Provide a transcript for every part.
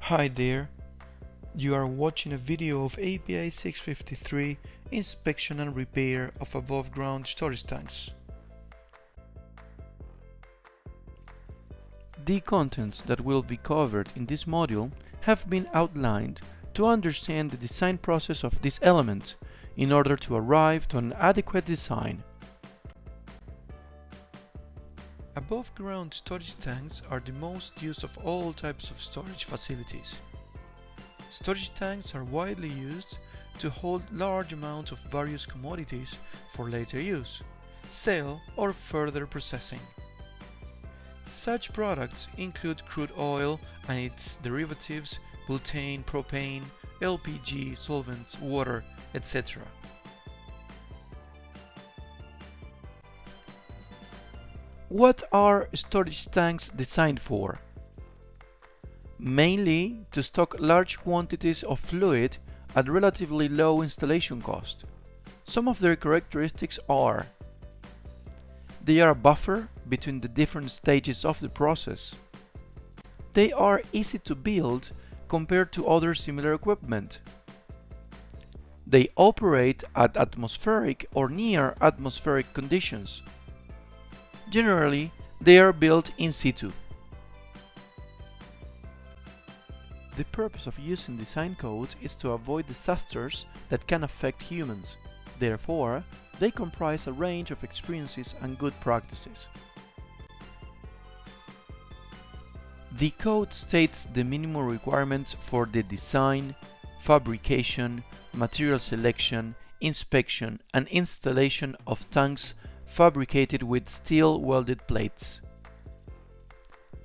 Hi there, you are watching a video of API 653 inspection and repair of above ground storage tanks. The contents that will be covered in this module have been outlined to understand the design process of these elements in order to arrive to an adequate design. Above ground storage tanks are the most used of all types of storage facilities. Storage tanks are widely used to hold large amounts of various commodities for later use, sale or further processing. Such products include crude oil and its derivatives, butane, propane, LPG, solvents, water, etc. What are storage tanks designed for? Mainly to stock large quantities of fluid at relatively low installation cost. Some of their characteristics are: they are a buffer between the different stages of the process. They are easy to build compared to other similar equipment. They operate at atmospheric or near atmospheric conditions. Generally, they are built in situ. The purpose of using design codes is to avoid disasters that can affect humans. Therefore, they comprise a range of experiences and good practices. The code states the minimum requirements for the design, fabrication, material selection, inspection, and installation of tanks fabricated with steel welded plates.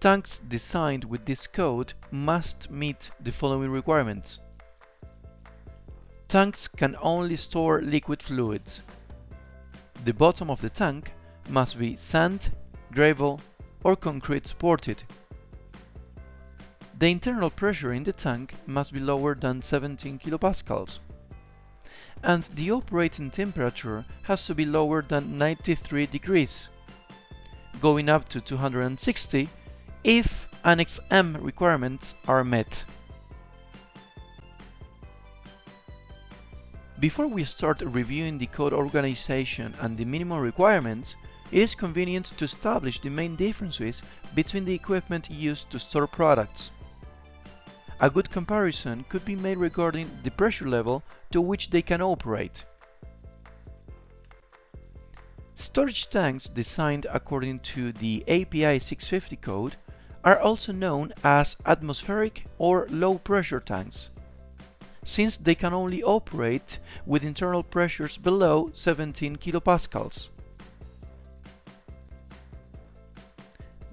Tanks designed with this code must meet the following requirements. Tanks can only store liquid fluids. The bottom of the tank must be sand, gravel, or concrete supported. The internal pressure in the tank must be lower than 17 kilopascals. And the operating temperature has to be lower than 93 degrees, going up to 260 if Annex M requirements are met. Before we start reviewing the code organization and the minimum requirements, it is convenient to establish the main differences between the equipment used to store products. A good comparison could be made regarding the pressure level to which they can operate. Storage tanks designed according to the API 650 code are also known as atmospheric or low pressure tanks, since they can only operate with internal pressures below 17 kilopascals.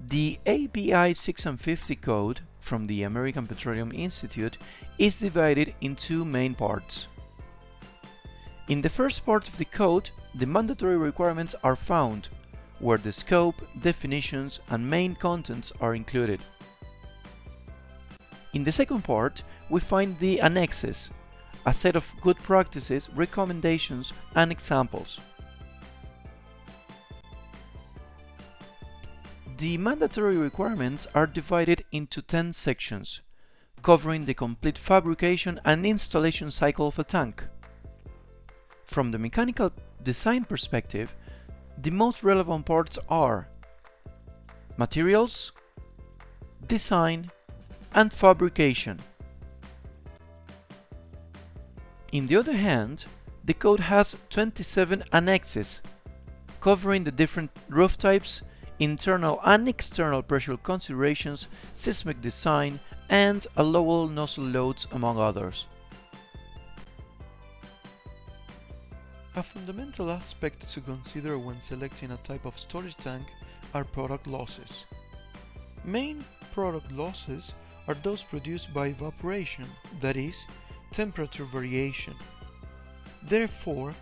The API 650 code from the American Petroleum Institute is divided in two main parts. In the first part of the code, the mandatory requirements are found, where the scope, definitions, and main contents are included. In the second part, we find the annexes, a set of good practices, recommendations, and examples. The mandatory requirements are divided into 10 sections, covering the complete fabrication and installation cycle of a tank. From the mechanical design perspective, the most relevant parts are materials, design, and fabrication. On the other hand, the code has 27 annexes, covering the different roof types, internal and external pressure considerations, seismic design, and allowable nozzle loads, among others. A fundamental aspect to consider when selecting a type of storage tank are product losses. Main product losses are those produced by evaporation, that is, temperature variation. Therefore,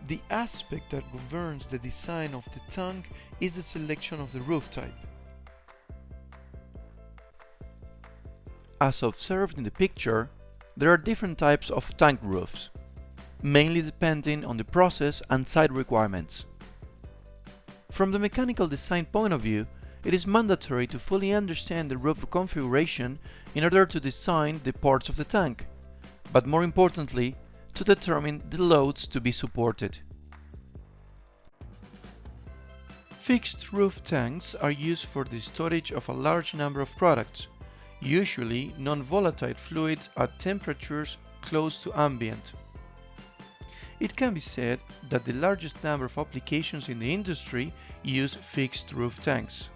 the aspect that governs the design of the tank is the selection of the roof type. As observed in the picture, there are different types of tank roofs, mainly depending on the process and site requirements. From the mechanical design point of view, it is mandatory to fully understand the roof configuration in order to design the parts of the tank, but more importantly, to determine the loads to be supported. Fixed roof tanks are used for the storage of a large number of products, usually non-volatile fluids at temperatures close to ambient. It can be said that the largest number of applications in the industry use fixed roof tanks.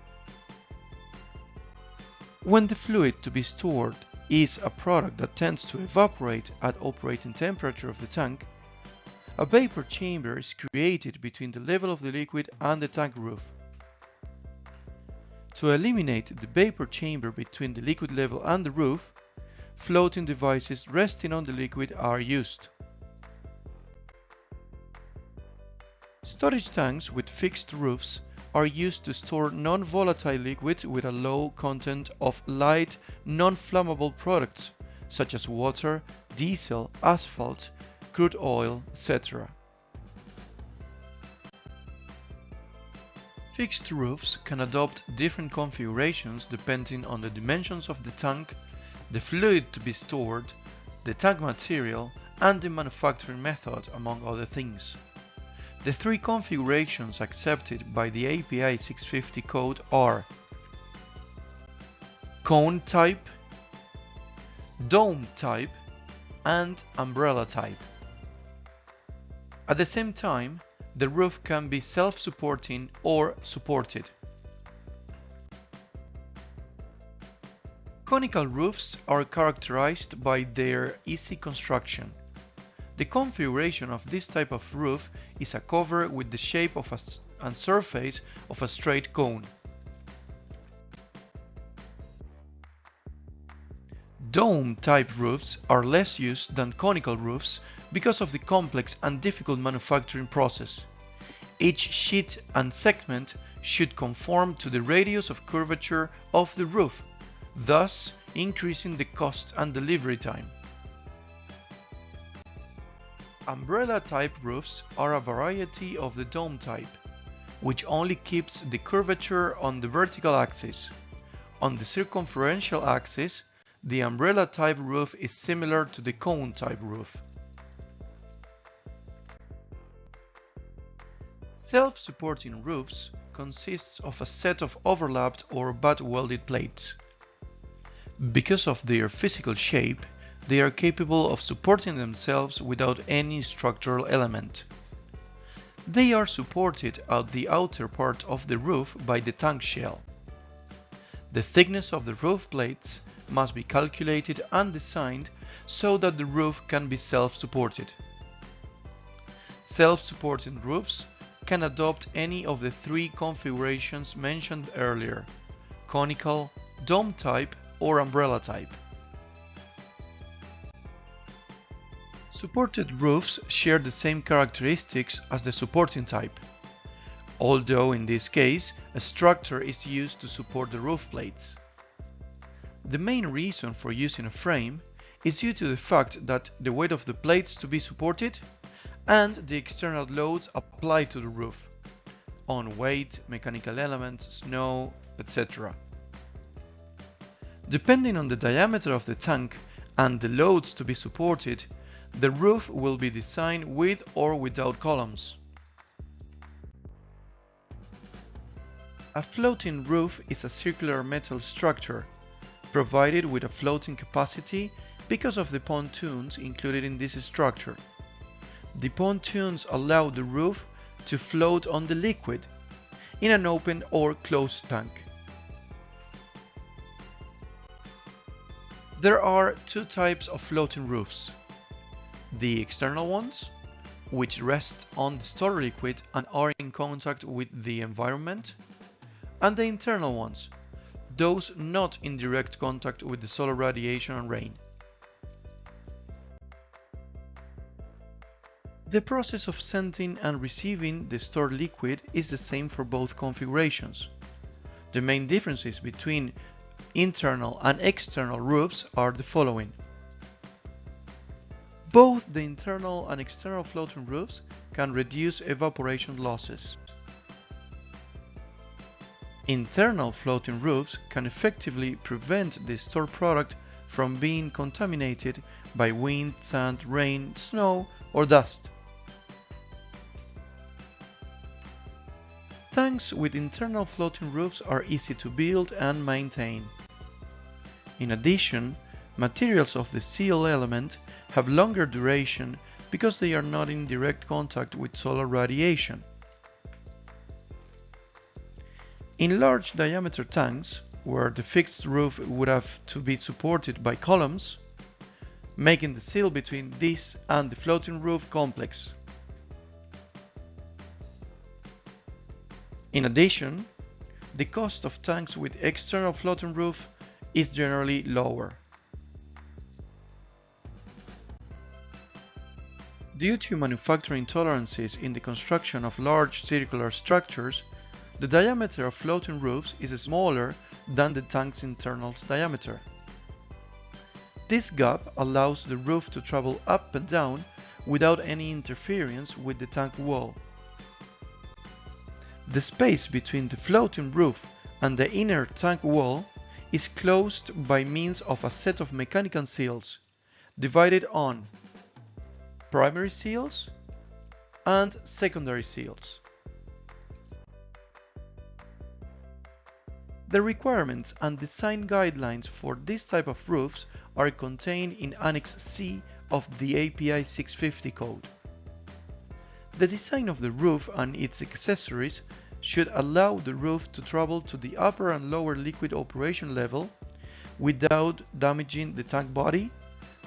When the fluid to be stored is a product that tends to evaporate at operating temperature of the tank, a vapor chamber is created between the level of the liquid and the tank roof. To eliminate the vapor chamber between the liquid level and the roof, floating devices resting on the liquid are used. Storage tanks with fixed roofs are used to store non-volatile liquids with a low content of light, non-flammable products such as water, diesel, asphalt, crude oil, etc. Fixed roofs can adopt different configurations depending on the dimensions of the tank, the fluid to be stored, the tank material, and the manufacturing method, among other things. The three configurations accepted by the API 650 code are cone type, dome type, and umbrella type. At the same time, the roof can be self-supporting or supported. Conical roofs are characterized by their easy construction. The configuration of this type of roof is a cover with the shape of and surface of a straight cone. Dome-type roofs are less used than conical roofs because of the complex and difficult manufacturing process. Each sheet and segment should conform to the radius of curvature of the roof, thus increasing the cost and delivery time. Umbrella-type roofs are a variety of the dome type, which only keeps the curvature on the vertical axis. On the circumferential axis, the umbrella-type roof is similar to the cone-type roof. Self-supporting roofs consists of a set of overlapped or butt-welded plates. Because of their physical shape, they are capable of supporting themselves without any structural element. They are supported at the outer part of the roof by the tank shell. The thickness of the roof plates must be calculated and designed so that the roof can be self-supported. Self-supporting roofs can adopt any of the three configurations mentioned earlier: conical, dome type, or umbrella type. Supported roofs share the same characteristics as the supporting type, although in this case a structure is used to support the roof plates. The main reason for using a frame is due to the fact that the weight of the plates to be supported and the external loads applied to the roof on weight, mechanical elements, snow, etc. Depending on the diameter of the tank and the loads to be supported, the roof will be designed with or without columns. A floating roof is a circular metal structure provided with a floating capacity because of the pontoons included in this structure. The pontoons allow the roof to float on the liquid in an open or closed tank. There are two types of floating roofs: the external ones, which rest on the stored liquid and are in contact with the environment, and the internal ones, those not in direct contact with the solar radiation and rain. The process of sending and receiving the stored liquid is the same for both configurations. The main differences between internal and external roofs are the following. Both the internal and external floating roofs can reduce evaporation losses. Internal floating roofs can effectively prevent the stored product from being contaminated by wind, sand, rain, snow, or dust. Tanks with internal floating roofs are easy to build and maintain. In addition, materials of the seal element have longer duration because they are not in direct contact with solar radiation. In large diameter tanks, where the fixed roof would have to be supported by columns, making the seal between this and the floating roof complex. In addition, the cost of tanks with external floating roof is generally lower. Due to manufacturing tolerances in the construction of large circular structures, the diameter of floating roofs is smaller than the tank's internal diameter. This gap allows the roof to travel up and down without any interference with the tank wall. The space between the floating roof and the inner tank wall is closed by means of a set of mechanical seals, divided on primary seals and secondary seals. The requirements and design guidelines for this type of roofs are contained in Annex C of the API 650 code. The design of the roof and its accessories should allow the roof to travel to the upper and lower liquid operation level without damaging the tank body,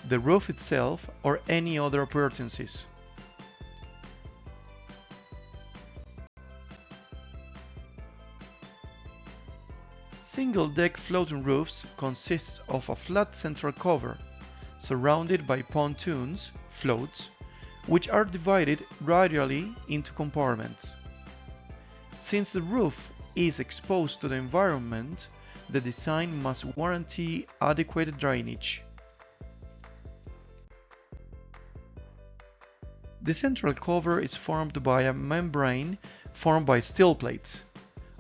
the roof itself, or any other appurtenances. Single-deck floating roofs consist of a flat central cover, surrounded by pontoons, floats, which are divided radially into compartments. Since the roof is exposed to the environment, the design must guarantee adequate drainage. The central cover is formed by a membrane formed by steel plates,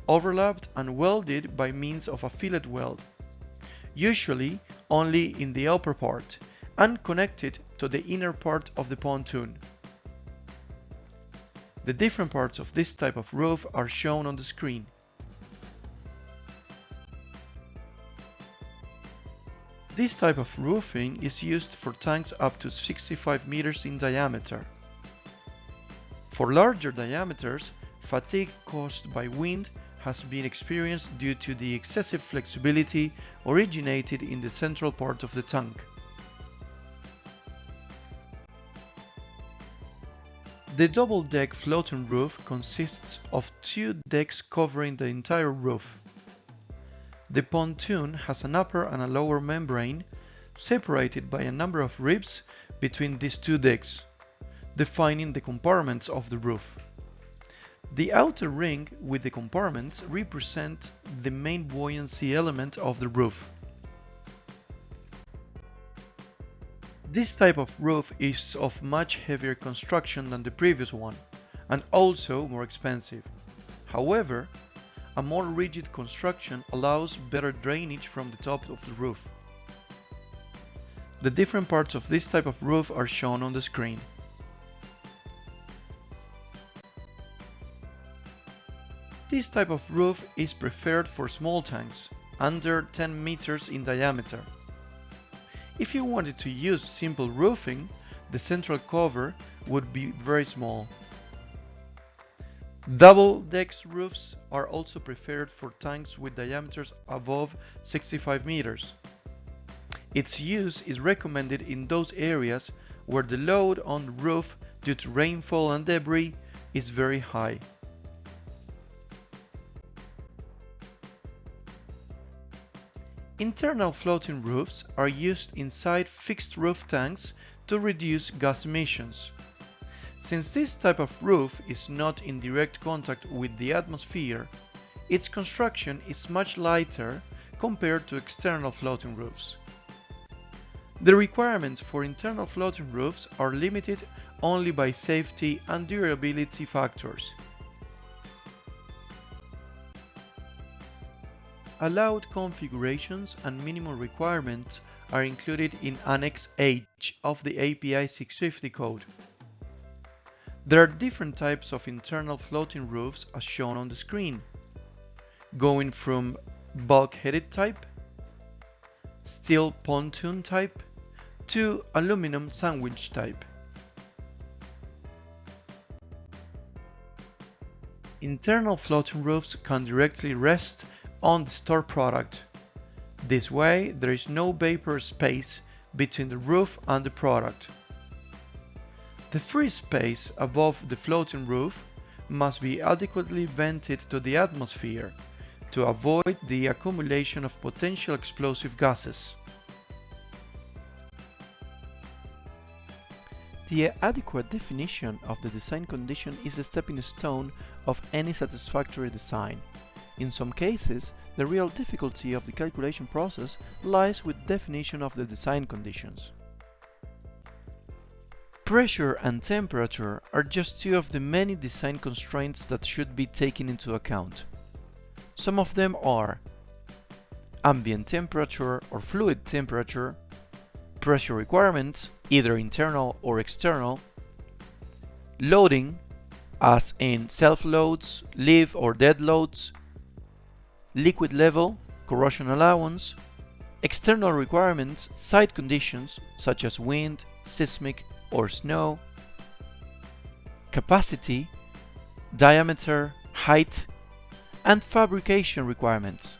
overlapped and welded by means of a fillet weld, usually only in the upper part, and connected to the inner part of the pontoon. The different parts of this type of roof are shown on the screen. This type of roofing is used for tanks up to 65 meters in diameter. For larger diameters, fatigue caused by wind has been experienced due to the excessive flexibility originated in the central part of the tank. The double-deck floating roof consists of two decks covering the entire roof. The pontoon has an upper and a lower membrane separated by a number of ribs between these two decks, defining the compartments of the roof. The outer ring with the compartments represent the main buoyancy element of the roof. This type of roof is of much heavier construction than the previous one, and also more expensive. However, a more rigid construction allows better drainage from the top of the roof. The different parts of this type of roof are shown on the screen. This type of roof is preferred for small tanks, under 10 meters in diameter. If you wanted to use simple roofing, the central cover would be very small. Double-deck roofs are also preferred for tanks with diameters above 65 meters. Its use is recommended in those areas where the load on the roof due to rainfall and debris is very high. Internal floating roofs are used inside fixed roof tanks to reduce gas emissions. Since this type of roof is not in direct contact with the atmosphere, its construction is much lighter compared to external floating roofs. The requirements for internal floating roofs are limited only by safety and durability factors. Allowed configurations and minimum requirements are included in Annex H of the API 650 code. There are different types of internal floating roofs as shown on the screen, going from bulkheaded type, steel pontoon type, to aluminum sandwich type. Internal floating roofs can directly rest on the stored product. This way, there is no vapor space between the roof and the product. The free space above the floating roof must be adequately vented to the atmosphere to avoid the accumulation of potential explosive gases. The adequate definition of the design condition is the stepping stone of any satisfactory design. In some cases, the real difficulty of the calculation process lies with definition of the design conditions. Pressure and temperature are just two of the many design constraints that should be taken into account. Some of them are ambient temperature or fluid temperature, pressure requirements, either internal or external, loading, as in self-loads, live or dead loads, liquid level, corrosion allowance, external requirements, site conditions such as wind, seismic or snow, capacity, diameter, height, and fabrication requirements.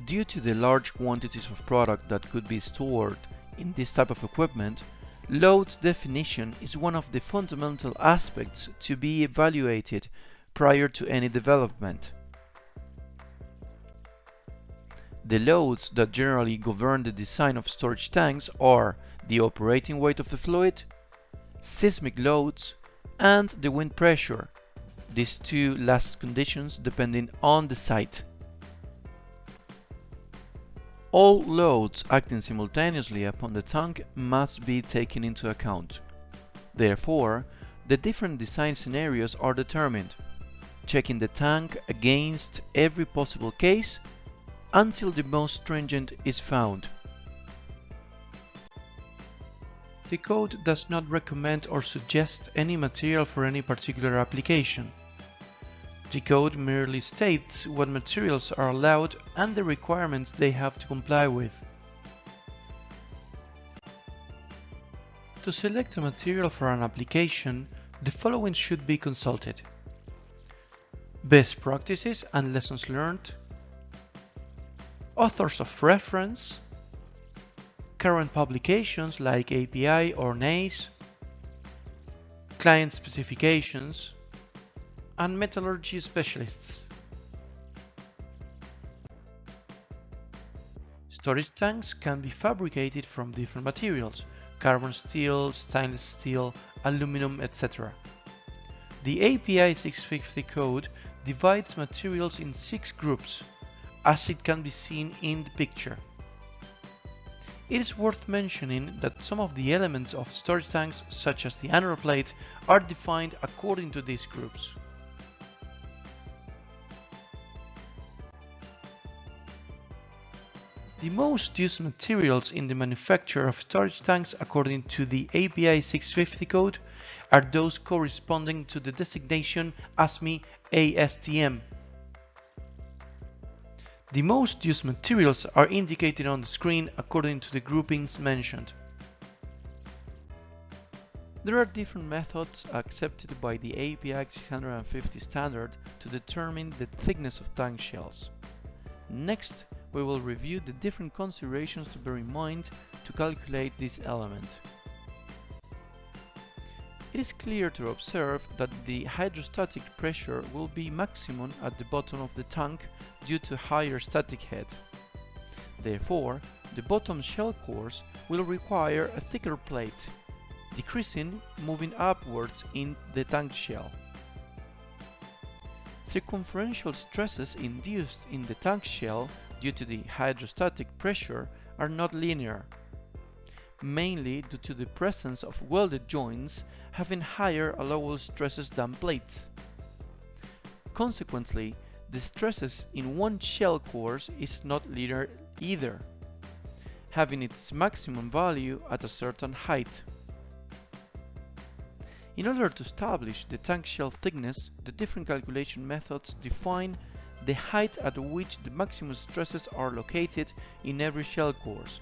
Due to the large quantities of product that could be stored in this type of equipment, loads definition is one of the fundamental aspects to be evaluated prior to any development. The loads that generally govern the design of storage tanks are the operating weight of the fluid, seismic loads, and the wind pressure, these two last conditions depending on the site. All loads acting simultaneously upon the tank must be taken into account. Therefore, the different design scenarios are determined, checking the tank against every possible case until the most stringent is found. The code does not recommend or suggest any material for any particular application. The code merely states what materials are allowed and the requirements they have to comply with. To select a material for an application, the following should be consulted: best practices and lessons learned, authors of reference, current publications like API or NACE, client specifications, and metallurgy specialists. Storage tanks can be fabricated from different materials: carbon steel, stainless steel, aluminum, etc. The API 650 code divides materials in 6 groups, as it can be seen in the picture. It is worth mentioning that some of the elements of storage tanks, such as the annular plate, are defined according to these groups. The most used materials in the manufacture of storage tanks according to the API 650 code are those corresponding to the designation ASME ASTM. The most used materials are indicated on the screen according to the groupings mentioned. There are different methods accepted by the API 650 standard to determine the thickness of tank shells. Next, we will review the different considerations to bear in mind to calculate this element. It is clear to observe that the hydrostatic pressure will be maximum at the bottom of the tank due to higher static head. Therefore, the bottom shell cores will require a thicker plate, decreasing moving upwards in the tank shell. Circumferential stresses induced in the tank shell due to the hydrostatic pressure are not linear, mainly due to the presence of welded joints having higher allowable stresses than plates. Consequently, the stresses in one shell course is not linear either, having its maximum value at a certain height. In order to establish the tank shell thickness, the different calculation methods define the height at which the maximum stresses are located in every shell course,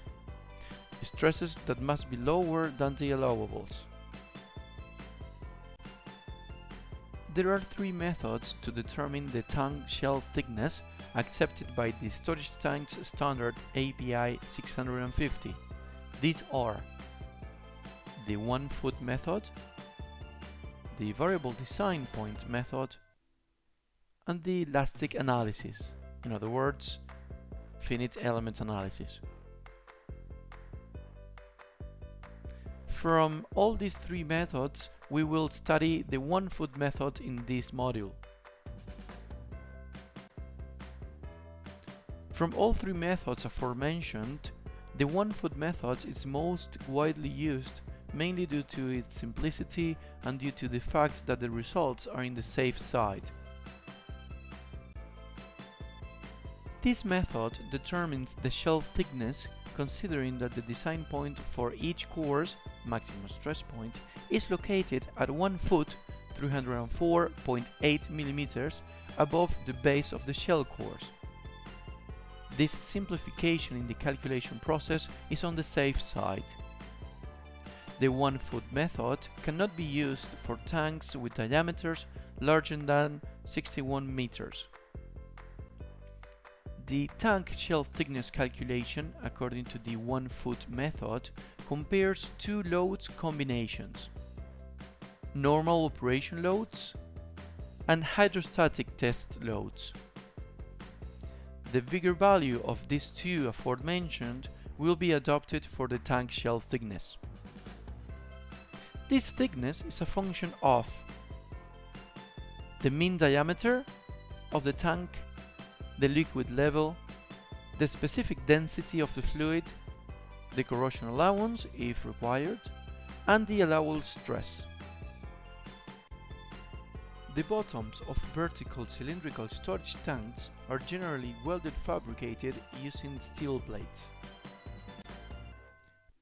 stresses that must be lower than the allowables. There are three methods to determine the tank shell thickness accepted by the storage tanks standard API 650. These are the 1 foot method, the variable design point method, and the elastic analysis, in other words, finite element analysis. From all these three methods, we will study the 1 foot method in this module. From all three methods aforementioned, the 1 foot method is most widely used, mainly due to its simplicity and due to the fact that the results are in the safe side. This method determines the shell thickness considering that the design point for each course, maximum stress point, is located at 1 foot 304.8 mm above the base of the shell course. This simplification in the calculation process is on the safe side. The 1 foot method cannot be used for tanks with diameters larger than 61 meters. The tank shell thickness calculation, according to the 1 foot method, compares two loads combinations: normal operation loads and hydrostatic test loads. The bigger value of these two aforementioned will be adopted for the tank shell thickness. This thickness is a function of the mean diameter of the tank, the liquid level, the specific density of the fluid, the corrosion allowance if required, and the allowable stress. The bottoms of vertical cylindrical storage tanks are generally welded fabricated using steel plates.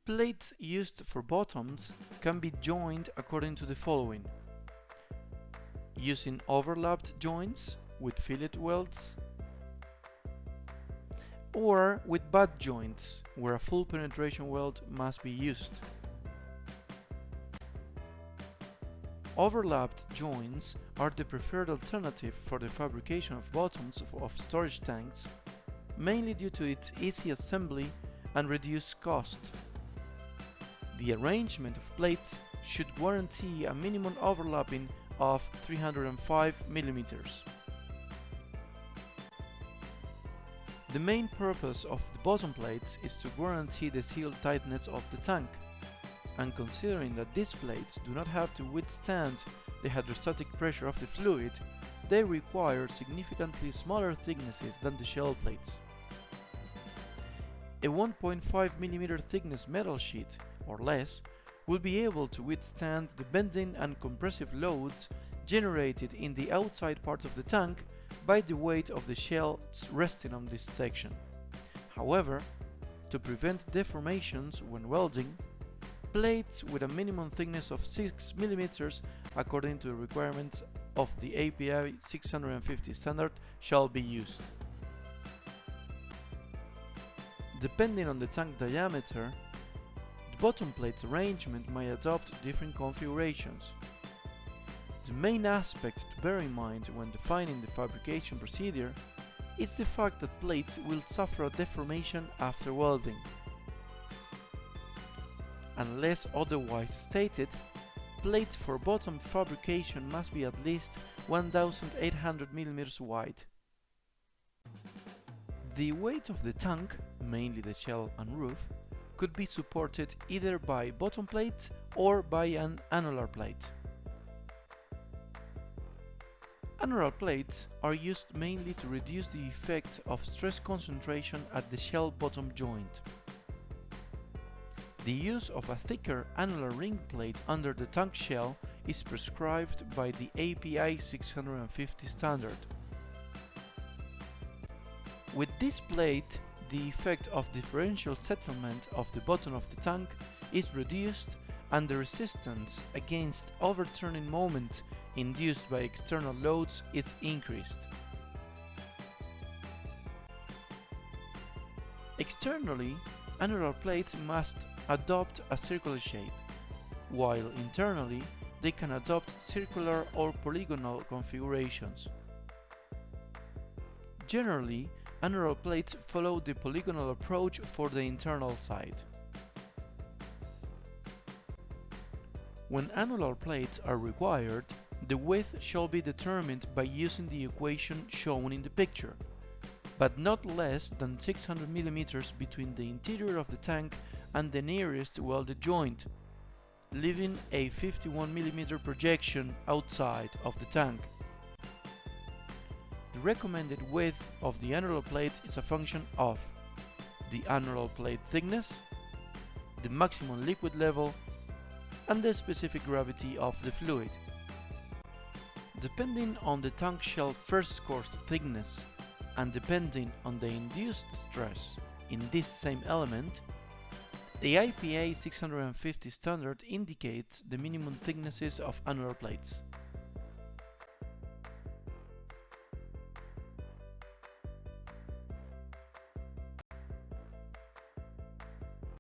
Plates used for bottoms can be joined according to the following: using overlapped joints with fillet welds, or with butt joints where a full penetration weld must be used. Overlapped joints are the preferred alternative for the fabrication of bottoms of storage tanks, mainly due to its easy assembly and reduced cost. The arrangement of plates should guarantee a minimum overlapping of 305 mm. The main purpose of the bottom plates is to guarantee the seal tightness of the tank, and considering that these plates do not have to withstand the hydrostatic pressure of the fluid, they require significantly smaller thicknesses than the shell plates. A 1.5 mm thickness metal sheet, or less, will be able to withstand the bending and compressive loads generated in the outside part of the tank by the weight of the shells resting on this section. However, to prevent deformations when welding, plates with a minimum thickness of 6 mm according to the requirements of the API 650 standard shall be used. Depending on the tank diameter, the bottom plate arrangement may adopt different configurations. The main aspect to bear in mind when defining the fabrication procedure is the fact that plates will suffer a deformation after welding. Unless otherwise stated, plates for bottom fabrication must be at least 1800 mm wide. The weight of the tank, mainly the shell and roof, could be supported either by bottom plates or by an annular plate. Annular plates are used mainly to reduce the effect of stress concentration at the shell bottom joint. The use of a thicker annular ring plate under the tank shell is prescribed by the API 650 standard. With this plate, the effect of differential settlement of the bottom of the tank is reduced and the resistance against overturning moment induced by external loads is increased. Externally, annular plates must adopt a circular shape, while internally they can adopt circular or polygonal configurations. Generally, annular plates follow the polygonal approach for the internal side. When annular plates are required, the width shall be determined by using the equation shown in the picture, but not less than 600 mm between the interior of the tank and the nearest welded joint, leaving a 51 mm projection outside of the tank. The recommended width of the annular plate is a function of the annular plate thickness, the maximum liquid level, and the specific gravity of the fluid. Depending on the tank shell first course thickness and depending on the induced stress in this same element, the IPA 650 standard indicates the minimum thicknesses of annular plates.